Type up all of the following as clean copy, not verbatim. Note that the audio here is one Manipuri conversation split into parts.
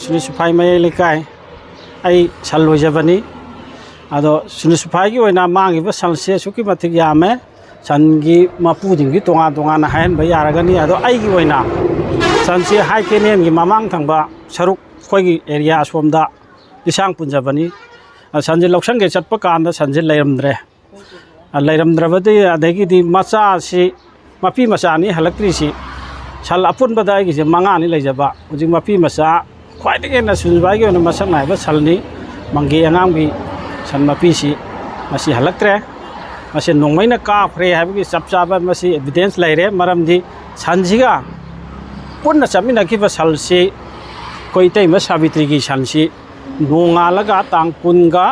Sunusiphaida may lekai ay sallo jabani ado Sunusiphaida gi oina mangi ba salse suki matik yame sangi mapuding gi tonga na hain ba yaragani ado ai gi oina sanse hai kenen gi mamang thangba saruk khoi gi area somda disang punjabani sanje loksang ge chatpa kan da sanje leiramdre leiramdrabadi adagi di macha si mapi macha ni hallaktre si sal apun badai gi manga ni leijaba ujing mapi macha khwai de na Sunusiphaida gi ona masak nai ba salni mangge angam gi san mapi si masi halaktre masi nongmei na ka phre habgi chapchaba masi evidence laire maramdi sanjiga punna chamina ki ba salsi koi tai ma savitri gi sansi nonga laga tangpunga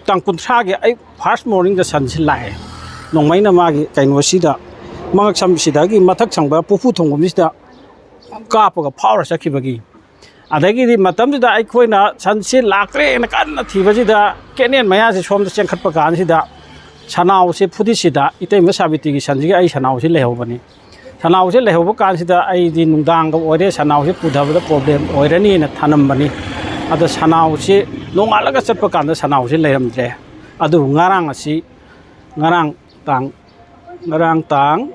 tangpun thra gi ai first morning da sansi lai nongmei na ma gi kainosi da mangak sam sida gi mathak changba pupu thongum sida kapaga phawra sakibagi adagi di matam da ai khoina sansi lakre na kan na thibaji da kenen maya se som da chengkhatpa kan sida sanau se phudi sida itei ma savitri gi sanji gi ai sanau se lehobani sanau se lehob kan sida ai di nungdang ga ore sanau se pudhabada problem oirani na thanambani ado sanau se nongalaga chatpa kan da sanau se leiramdre adu ngarang asi ngarang tang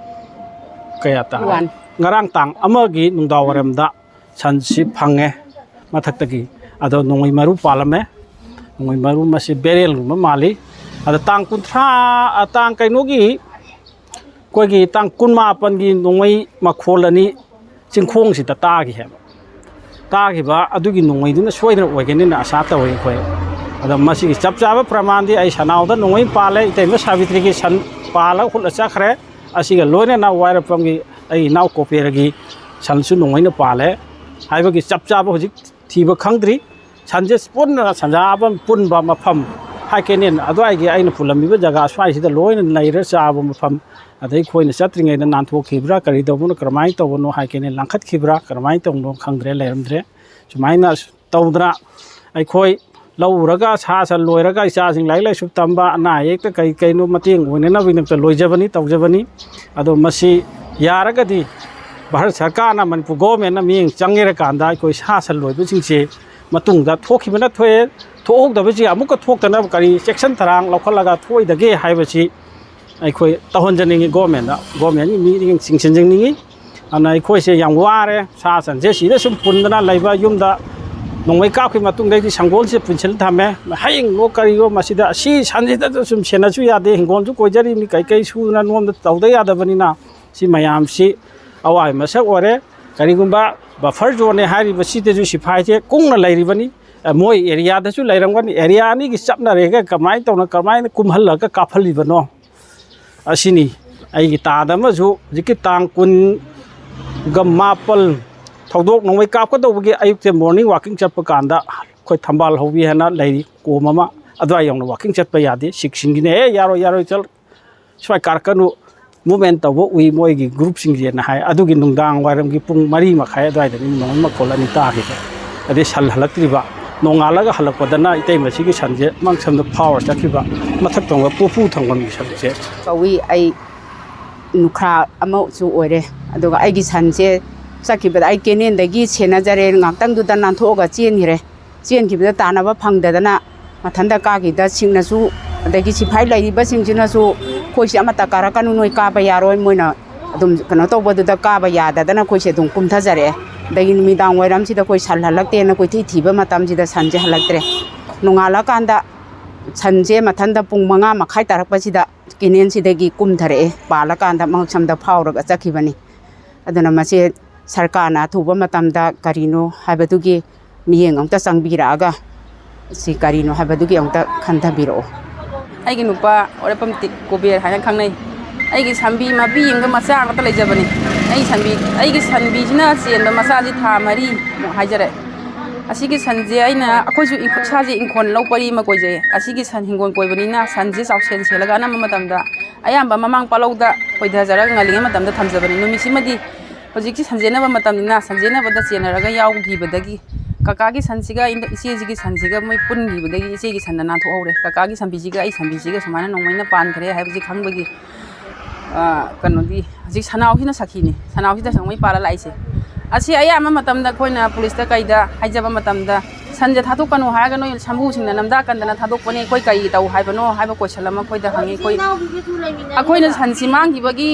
kaya tang ngarang tang amagi nungdawaram da sansi phange mathaktagi ado nongmei maru palame nongmei maru masi berel ma mali ado tang kunthra tang kainogi koigi tang kunma pangi nongmei makholani chingkhong sita tagi heba tagi ba adugi nongmei duna soidna oigeni na asa tawai khoi ado masi gi chapchaba pramandi ai sanau da nongmei pale itei ma savitri gi san pala khula chakhre asiga loina na waira pamgi ai naw koperagi sansu nongmei na pale haibagi chapchaba hojik thiba khangdri sanje punna sanjaba punba mafam haikenen ado ai gi aina fulami ba jaga swai sida loina naira chaba mafam adai khoina chatringai na nanthok khibra kari dobuno kramai tobono haikenen langkhat khibra kramai tongno khangdre leiramdre sumaina tawdra ai khoi lauraga sa loiraga isa sing lai sub tamba na yekta kai no mating oinena winamta loijabani tawjabani ado masi yaragadi Bharat Sarkar na Manipur government na ming changera kanda koi sa loibu singse matungda thokibana thoe thokdabi amuka thoktana kari section tharang lokhalaga thoidage haibasi ai khoi tahonjaningi government ni meeting singsenjingni ana ai khoi se yang ware sa sanje sida sum pundana laiba yumda nongmei ka khoi matung dai sangol se punchel thame haing no kari go masida si sanje da sum sena chu yade hingol chu koijari ni kai su na nom da tawda yadabani na si mayam si awai masak ore karigumba buffer zone hari basite ju sifai je kungna lairibani moi area da chu lairamgani area ni gi chapna rega kamai tawna kamai kumhalla ka kafalibano asini ai gi ta da ma ju jiki tang kun gamapal thodok nongmei kap ka dawgi ayuk te morning walking chappa kanda khoi thambal hobi hana lairi ko mama adwa yong walking chappa yade siksing ne yaro chal swai karkanu movement tawbo ui moi gi group sing je na hai adugi nungdang wairam gi pung mari makhai adwai da ni nong ma kolani ta gi ade sal halaktriba nongalaga halakpadana itei masi gi sanje mangsam da power sakhiba mathak tongwa pupu thangam gi sanje kawi ai nukha ama chu oire aduga ai gi sanje sakhiba ai kenen da gi chena jare ngaktang du da nan thoga chen gi da tana ba phangda da na mathanda ka gi da singna su adagi sifai lai ba singjina su khoisi amata karakanu noi ka ba yaroi moina adum kana tawbadu da ka ba yada dana khoisi dum kumtha jare dagi midang wairam sida koi sal halakte na koi thiba matam sida sanje halaktre nongala kanda sanje mathanda pung manga makhai tarak pa sida kinen sidagi kumthare pala kanda mangsam da phawraga chakhibani aduna mase sarkana thuba matam da karino habadugi miyeng amta changbiraga si karino habadugi amta khantabiro aigi nupa ore pamtik kober haina khangnai aigi sambi mabi yinga macha ngata lejabani aigi sanbi jina chenba macha ji tha mari mo haijare asigi sanje aina akoju saji inkhon lopari ma koije asigi san hingon koibani na sanje chausen selaga na matamda ayamba mamang palauda koida jara ngalinga matamda thamjabani numisimadi hojiki sanjena ba matamni na sanjena bada chenaraga yaugibadagi ꯀꯀꯥꯒꯤ ꯁꯟꯁꯤꯒ ꯏꯆꯦꯁꯤꯒꯤ ꯁꯟꯁꯤꯒ ꯃꯣꯏ ꯄꯨꯟꯈꯤꯕꯗꯒꯤ ꯏꯆꯦꯒꯤ ꯁꯟꯗ ꯅꯥꯟꯊꯣꯛꯍꯧꯔꯦ ꯀꯀꯥꯒꯤ ꯁꯟꯕꯤꯁꯤꯒ ꯑꯩ ꯁꯟꯕꯤꯁꯤꯒ ꯁꯨꯃꯥꯏꯅ ꯅꯣꯡꯃꯩꯅ ꯄꯥꯟꯈ꯭ꯔꯦ ꯍꯥꯏꯕꯁꯤ ꯈꯪꯕꯒꯤ ꯀꯩꯅꯣꯗꯤ ꯍꯧꯖꯤꯛ ꯁꯅꯥꯎꯁꯤꯅ ꯁꯈꯤꯅꯤ ꯁꯅꯥꯎꯁꯤꯗ ꯅꯣꯡꯃꯩ ꯄꯥꯜꯂ ꯂꯥꯛꯏꯁꯦ ꯑꯁꯤ ꯑꯌꯥꯝꯕ ꯃꯇꯝꯗ ꯑꯩꯈꯣꯏꯅ ꯄꯨꯂꯤꯁꯇ ꯀꯩꯗ ꯍꯥꯏꯖꯕ ꯃꯇꯝꯗ ꯁꯟꯁꯦ ꯊꯥꯗꯣꯛꯀꯅꯨ ꯍꯥꯏꯔꯒ ꯅꯣꯏ ꯁꯝꯕꯨꯁꯤꯡꯅ ꯅꯝꯗꯥꯀꯟꯗꯅ ꯊꯥꯗꯣꯛꯄꯅꯤ ꯑꯩꯈꯣꯏ ꯀꯔꯤ ꯇꯧ ꯍꯥꯏꯕꯅꯣ ꯍꯥꯏꯕ ꯀꯣꯏꯁꯟ ꯑꯃ ꯑꯩꯈꯣꯏꯗ ꯍꯪꯉꯤ ꯑꯩꯈꯣꯏꯅ ꯁꯟꯁꯤ ꯃꯥꯡꯈꯤꯕꯒꯤ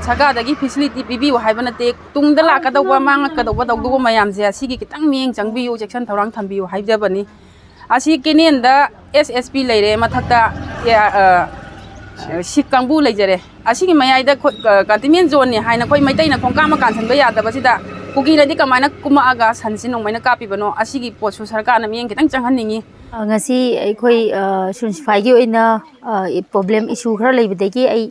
ꯁꯔꯀꯥꯔꯗꯒꯤ ꯐꯦꯁꯤꯂꯤꯇꯤ ꯄꯤꯕꯤꯌꯨ ꯍꯥꯏꯕ ꯅꯠꯇꯦ ꯇꯨꯡꯗ ꯂꯥꯛꯀꯗꯧꯕ ꯃꯥꯡꯉꯛꯀꯗꯧꯕ ꯇꯧꯗꯧꯕ ꯃꯌꯥꯝꯁꯦ ꯑꯁꯤꯒꯤ ꯈꯤꯇꯪ ꯃꯤꯠꯌꯦꯡ ꯆꯪꯕꯤꯌꯨ ꯆꯦꯛꯁꯤꯟ ꯊꯧꯔꯥꯡ ꯊꯝꯕꯤꯌꯨ ꯍꯥꯏꯖꯕꯅꯤ ꯑꯁꯤ ꯀꯦꯅꯦꯟꯗ SSP ꯂꯩꯔꯦ ꯃꯊꯛꯇ ꯁꯤꯛ ꯀꯥꯡꯕꯨ ꯂꯩꯖꯔꯦ ꯑꯁꯤꯒꯤ ꯃꯌꯥꯏꯗ ꯀꯟꯇꯤꯟꯃꯦꯟ ꯖꯣꯟꯅꯤ ꯍꯥꯏꯅ ꯑꯩꯈꯣꯏ ꯃꯩꯇꯩꯅ ꯈꯣꯡꯀꯥꯞ ꯀꯥꯟꯁꯤꯟꯕ ꯌꯥꯗꯕꯁꯤꯗ ꯀꯨꯀꯤꯅꯗꯤ ꯀꯃꯥꯏꯅ ꯀꯨꯝꯃꯛꯑꯒ ꯁꯟꯁꯤ ꯅꯣꯡꯃꯩꯅ ꯀꯥꯞꯄꯤꯕꯅꯣ ꯑꯁꯤꯒꯤ ꯄꯣꯠꯁꯨ ꯁꯔꯀꯥꯔꯅ ꯃꯤꯠꯌꯦꯡ ꯈꯤꯇꯪ ꯆꯪꯍꯟꯅꯤꯡꯉꯤ ngasi ꯑꯩꯈꯣꯏ ꯁꯨꯟꯁꯤꯐꯥꯏꯒꯤ ꯑꯣꯏꯅ ꯄ꯭ꯔꯣꯕ꯭ꯂꯦꯝ ꯏꯁꯨ ꯈꯔ ꯂꯩꯕꯗꯒꯤ ꯑꯩ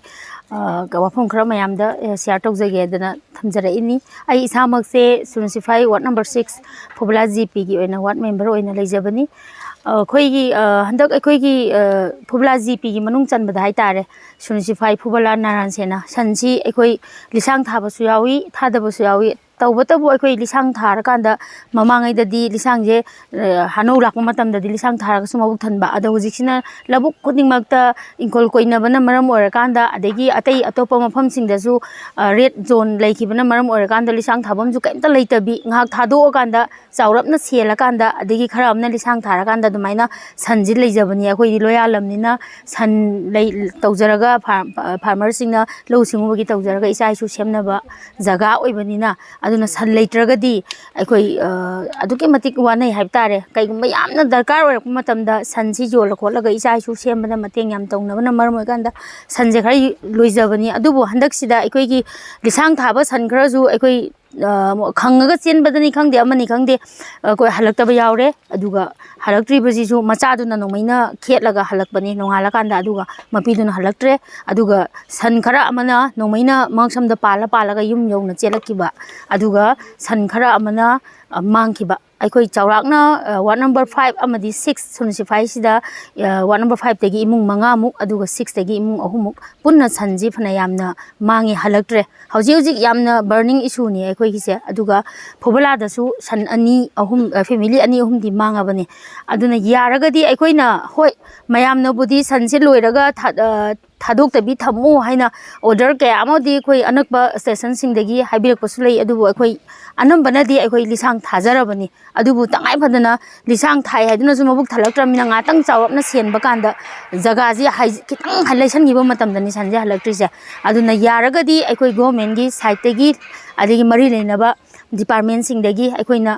ꯋꯥꯐꯝ ꯈꯔ ꯃꯌꯥꯝꯗ ꯁꯤꯌꯥꯔ ꯇꯧꯖꯒꯦꯗꯅ ꯊꯝꯖꯔꯛꯏꯅꯤ ꯑꯩ ꯏꯁꯥꯃꯛꯁꯦ ꯁꯨꯟꯁꯤꯐꯥꯏ ꯋꯥꯔꯗ ꯅꯝꯕꯔ 6 ꯐꯨꯕꯂꯥ GPꯒꯤ ꯑꯣꯏꯅ ꯋꯥꯔꯗ ꯃꯦꯝꯕꯔ ꯑꯣꯏꯅ ꯂꯩꯖꯕꯅꯤ ꯑꯩꯈꯣꯏꯒꯤ ꯍꯟꯗꯛ ꯑꯩꯈꯣꯏꯒꯤ ꯐꯨꯕꯂꯥ GPꯒꯤ ꯃꯅꯨꯡ ꯆꯟꯕꯗ ꯍꯥꯏꯇꯥꯔꯦ ꯁꯨꯟꯁꯤꯐꯥꯏ ꯐꯨꯕꯂꯥ ꯅꯥꯔꯥꯟ ꯁꯦꯅꯥ ꯁꯟꯁꯤ ꯑꯩꯈꯣꯏ ꯂꯤꯁꯥꯡ ꯊꯥꯕꯁꯨ ꯌꯥꯎꯏ ꯊꯥꯗꯕꯁꯨ ꯌꯥꯎꯏ ꯇꯧꯕꯇꯕꯨ ꯑꯩꯈꯣꯏ ꯂꯤꯁꯥꯡ ꯊꯥꯔꯀꯥꯟꯗ ꯃꯃꯥꯡꯉꯩꯗꯗꯤ ꯂꯤꯁꯥꯡꯁꯦ ꯍꯥꯅꯧ ꯂꯥꯛꯄ ꯃꯇꯝꯗꯗꯤ ꯂꯤꯁꯥꯡ ꯊꯥꯔꯒꯁꯨ ꯃꯕꯨꯛ ꯊꯟꯕ ꯑꯗꯣ ꯍꯧꯖꯤꯛꯁꯤꯅ ꯂꯧꯕꯨꯛ ꯈꯨꯗꯤꯡꯃꯛꯇ ꯏꯪꯈꯣꯜ ꯀꯣꯏꯅꯕꯅ ꯃꯔꯝ ꯑꯣꯏꯔꯀꯥꯟꯗ ꯑꯗꯒꯤ ꯑꯇꯩ ꯑꯇꯣꯞꯄ ꯃꯐꯝꯁꯤꯡꯗꯁꯨ ꯔꯦꯗ ꯖꯣꯟ ꯂꯩꯈꯤꯕꯅ ꯃꯔꯝ ꯑꯣꯏꯔꯀꯥꯟꯗ ꯂꯤꯁꯥꯡ ꯊꯥꯐꯝꯁꯨ ꯀꯩꯝꯇ ꯂꯩꯇꯕꯤ ꯉꯥꯏꯍꯥꯛ ꯊꯥꯗꯣꯛꯑꯀꯥꯟꯗ ꯆꯥꯎꯔꯞꯅ ꯁꯦꯜꯂꯀꯥꯟꯗ ꯑꯗꯒꯤ ꯈꯔ ꯑꯃꯅ ꯂꯤꯁꯥꯡ ꯊꯥꯔꯀꯥꯟda ꯑꯗꯨꯃꯥꯏꯅ ꯁꯟꯁꯤ ꯂꯩꯖꯕꯅꯤ ꯑꯩꯈꯣꯏꯗꯤ ꯂꯣꯌꯥꯜꯂꯝꯅꯤꯅ ꯁꯟ ꯇꯧꯖꯔꯒ ꯐꯥꯔꯃꯔꯁꯤꯡꯅ ꯂꯧꯎ ꯁꯤꯡꯎꯕꯒꯤ ꯇꯧꯖꯔꯒ ꯏꯆꯥ ꯏꯁꯨ ꯁꯦꯝꯅꯕ ꯖꯒꯥ ꯑꯣꯏꯕꯅꯤꯅ ꯑꯗꯨꯅ ꯁꯟ ꯂꯩꯇ꯭ꯔꯒꯗꯤ ꯑꯩꯈꯣꯏ ꯑꯗꯨꯛꯀꯤ ꯃꯇꯤꯛ ꯋꯥꯅꯩ ꯍꯥꯏꯕ ꯇꯥꯔꯦ ꯀꯩꯒꯨꯝꯕ ꯌꯥꯝꯅ ꯗꯔꯀꯥꯔ ꯑꯣꯏꯔꯛꯄ ꯃꯇꯝꯗ ꯁꯟꯁꯤ ꯌꯣꯜꯂ ꯈꯣꯠꯂꯒ ꯏꯆꯥ ꯏꯁꯨ ꯁꯦꯝꯕꯗ ꯃꯇꯦꯡ ꯌꯥꯝ ꯇꯧꯅꯕꯅ ꯃꯔꯝ ꯑꯣꯏꯀꯥꯟꯗ ꯁꯟꯁꯦ ꯈꯔ ꯂꯣꯏꯖꯕꯅꯤ ꯑꯗꯨꯕꯨ ꯍꯟꯗꯛꯁꯤꯗ ꯑꯩꯈꯣꯏꯒꯤ ꯂꯤꯁꯥꯡ ꯊꯥꯕ ꯁꯟ ꯈꯔꯁꯨ ꯑꯩꯈꯣꯏ ꯈꯪꯉꯒ ꯆꯦꯟꯕꯗꯅꯤ ꯈꯪꯗꯦ ꯑꯃꯅꯤ ꯈꯪꯗꯦ ꯑꯩꯈꯣꯏ ꯍꯜꯂꯛꯇꯕ ꯌꯥꯎꯔꯦ ꯑꯗꯨꯒ ꯍꯜꯂꯛꯇ꯭ꯔꯤꯕꯁꯤꯁꯨ ꯃꯆꯥꯗꯨꯅ ꯅꯣꯡꯃꯩꯅ ꯈꯦꯠꯂꯒ ꯍꯜꯂꯛꯄꯅꯤ ꯅꯣꯡꯉꯥꯜꯂꯀꯥꯟꯗ ꯑꯗꯨꯒ ꯃꯄꯤꯗꯨꯅ ꯍꯜꯂꯛꯇ꯭ꯔꯦ ꯑꯗꯨꯒ ꯁꯟ ꯈꯔ ꯑꯃꯅ ꯅꯣꯡꯃꯩꯅ ꯃꯉꯛꯁꯝꯗ ꯄꯥꯜꯂꯒ ꯌꯨꯝ ꯌꯧꯅ ꯆꯦꯜꯂꯛꯈꯤꯕ ꯑꯗꯨꯒ ꯁꯟ ꯈꯔ ꯑꯃꯅ ꯃꯥꯡꯈꯤꯕ ꯑꯩꯈꯣꯏ ꯆꯥꯎꯔꯥꯛꯅ ꯋꯥꯔꯗ ꯅꯝꯕꯔ 5 ꯑꯃꯗꯤ 6 ꯁꯨꯟꯁꯤꯐꯥꯏꯁꯤꯗ ꯋꯥꯔꯗ ꯅꯝꯕꯔ 5ꯇꯒꯤ ꯏꯃꯨꯡ 5ꯃꯨꯛ ꯑꯗꯨꯒ 6ꯇꯒꯤ ꯏꯃꯨꯡ 3ꯃꯨꯛ ꯄꯨꯟꯅ ꯁꯟꯁꯤ ꯐꯅ ꯌꯥꯝꯅ ꯃꯥꯡꯉꯤ ꯍꯜꯂꯛꯇ꯭ꯔꯦ ꯍꯧꯖꯤꯛ ꯌꯥꯝꯅ ꯕꯔꯅꯤꯡ ꯏꯁꯨꯅꯤ ꯑꯩꯈꯣꯏꯒꯤꯁꯦ ꯑꯗꯨꯒ ꯐꯨꯕꯂꯥꯗꯁꯨ ꯁꯟ 2-3 ꯐꯦꯃꯤꯂꯤ 2-3ꯗꯤ ꯃꯥꯡꯉꯕꯅꯤ ꯑꯗꯨꯅ ꯌꯥꯔꯒꯗꯤ ꯑꯩꯈꯣꯏꯅ ꯍꯣꯏ ꯃꯌꯥꯝꯅꯕꯨꯗꯤ ꯁꯟꯁꯦ ꯂꯣꯏꯔꯒ ꯊꯥꯗꯣꯛꯇꯕꯤ ꯊꯝꯃꯨ ꯍꯥꯏꯅ ꯑꯣꯔꯗꯔ ꯀꯌꯥ ꯑꯃꯗꯤ ꯑꯩꯈꯣꯏ ꯑꯅꯛꯄ ꯁ꯭ꯇꯦꯁꯟꯁꯤꯡꯗꯒꯤ ꯍꯥꯏꯕꯤꯔꯛꯄꯁꯨ ꯂꯩ ꯑꯗꯨꯕꯨ ꯑꯩꯈꯣꯏ ꯑꯅꯝꯕꯅꯗꯤ ꯑꯩꯈꯣꯏ ꯂꯤꯁꯥꯡ ꯊꯥꯖꯔꯕꯅꯤ ꯑꯗꯨꯕꯨ ꯇꯉꯥꯏ ꯐꯗꯅ ꯂꯤꯁꯥꯡ ꯊꯥꯏ ꯍꯥꯏꯗꯨꯅꯁꯨ ꯃꯕꯨꯛ ꯊꯜꯂꯛꯇ꯭ꯔꯕꯅꯤꯅ ꯉꯥꯛꯇꯪ ꯆꯥꯎꯔꯞꯅ ꯁꯦꯟꯕ ꯀꯥꯟꯗ ꯖꯒꯥꯁꯤ ꯈꯤꯇꯪ ꯂꯩꯁꯟꯈꯤꯕ ꯃꯇꯝꯗꯅꯤ ꯁꯟꯁꯦ ꯍꯜꯂꯛꯇ꯭ꯔꯤꯁꯦ ꯑꯗꯨꯅ ꯌꯥꯔꯒꯗꯤ ꯑꯩꯈꯣꯏ ꯒꯣꯚꯔꯟꯃꯦꯟꯠꯒꯤ ꯁꯥꯏꯠꯇꯒꯤ ꯑꯗꯒꯤ ꯃꯔꯤ ꯂꯩꯅꯕ ꯗꯤꯄꯥꯔꯠꯃꯦꯟꯠꯁꯤꯡꯗꯒꯤ ꯑꯩꯈꯣꯏꯅ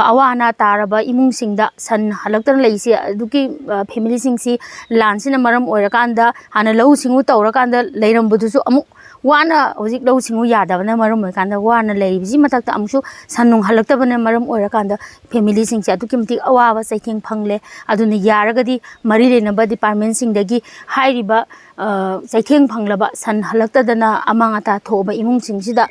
ꯑꯋꯥ ꯑꯅꯥ ꯇꯥꯔꯕ ꯏꯃꯨꯡꯁꯤꯡꯗ ꯁꯟ ꯍꯜꯂꯛꯇꯅ ꯂꯩꯔꯤꯁꯦ ꯑꯗꯨꯒꯤ ꯐꯦꯃꯤꯂꯤꯁꯤꯡꯁꯤ ꯂꯥꯟꯁꯤꯅ ꯃꯔꯝ ꯑꯣꯏꯔꯀꯥꯟꯗ ꯍꯥꯟꯅ ꯂꯧꯎ ꯁꯤꯡꯎ ꯇꯧꯔꯀꯥꯟꯗ ꯂꯩꯔꯝꯕꯗꯨꯁꯨ ꯑꯃꯨꯛ ꯋꯥꯅ ꯍꯧꯖꯤꯛ ꯂꯧꯎ ꯁꯤꯡꯎ ꯌꯥꯗꯕꯅ ꯃꯔꯝ ꯑꯣꯏꯔꯀꯥꯟꯗ ꯋꯥꯅ ꯂꯩꯔꯤꯕꯁꯤ ꯃꯊꯛꯇ ꯑꯃꯨꯛꯁꯨ ꯁꯟ ꯅꯨꯡ ꯍꯜꯂꯛꯇꯕꯅ ꯃꯔꯝ ꯑꯣꯏꯔꯀꯥꯟꯗ ꯐꯦꯃꯤꯂꯤꯁꯤꯡꯁꯦ ꯑꯗꯨꯛꯀꯤ ꯃꯇꯤꯛ ꯑꯋꯥꯕ ꯆꯩꯊꯦꯡ ꯐꯪꯂꯦ ꯑꯗꯨꯅ ꯌꯥꯔꯒꯗꯤ ꯃꯔꯤ ꯂꯩꯅꯕ ꯗꯤꯄꯥꯔꯠꯃꯦꯟꯠꯁꯤꯡꯗꯒꯤ ꯍꯥꯏꯔꯤꯕ ꯆꯩꯊꯦꯡ ꯐꯪꯂꯕ ꯁꯟ ꯍꯜꯂꯛꯇꯗꯅ ꯑꯃꯥꯡ ꯑꯇꯥ ꯊꯣꯛꯑꯕ ꯏꯃꯨꯡꯁꯤꯡꯁꯤꯗ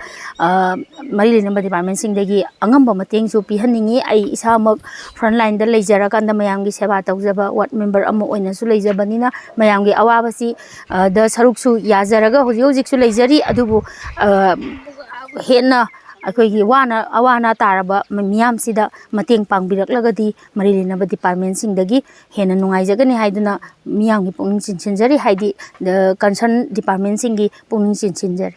ꯃꯔꯤ ꯂꯩꯅꯕ ꯗꯤꯄꯥꯔꯠꯃꯦꯟꯠꯁꯤꯡꯗꯒꯤ ꯑꯉꯝꯕ ꯃꯇꯦꯡꯁꯨ ꯄꯤꯍꯟꯅꯤꯡꯉꯤ ꯑꯩ ꯏꯁꯥꯃꯛ ꯐ꯭ꯔꯟꯠ ꯂꯥꯏꯟꯗ ꯂꯩꯖꯔꯀꯥꯟꯗ ꯃꯌꯥꯝꯒꯤ ꯁꯦꯕꯥ ꯇꯧꯖꯕ ꯋꯥꯔꯗ ꯃꯦꯝꯕꯔ ꯑꯃ ꯑꯣꯏꯅꯁꯨ ꯂꯩꯖꯕꯅꯤꯅ ꯃꯌꯥꯝꯒꯤ ꯑꯋꯥꯕꯁꯤ ꯗ ꯁꯔꯨꯛꯁꯨ ꯌꯥꯖꯔꯒ ꯍꯧꯖꯤꯛꯁꯨ ꯂꯩꯖꯔꯤ ꯑꯗꯨꯕꯨ ꯍꯦꯟꯅ ꯑꯩꯈꯣꯏꯒꯤ ꯑꯋꯥ ꯑꯅꯥ ꯇꯥꯔꯕ ꯃꯤꯌꯥꯝꯁꯤꯗ ꯃꯇꯦꯡ ꯄꯥꯡꯕꯤꯔꯛꯂꯒꯗꯤ ꯃꯔꯤ ꯂꯩꯅꯕ ꯗꯤꯄꯥꯔꯠꯃꯦꯟꯠꯁꯤꯡꯗꯒꯤ ꯍꯦꯟꯅ ꯅꯨꯡꯉꯥꯏꯖꯒꯅꯤ ꯍꯥꯏꯗꯨꯅ ꯃꯤꯌꯥꯝꯒꯤ ꯄꯨꯛꯅꯤꯡ ꯆꯤꯡꯁꯤꯟꯖꯔꯤ ꯍꯥꯏꯗꯤ ꯀꯟꯁꯔꯟ ꯗꯤꯄꯥꯔꯠꯃꯦꯟꯠꯁꯤꯡꯒꯤ ꯄꯨꯛꯅꯤꯡ ꯆꯤꯡꯁꯤꯟꯖꯔꯤ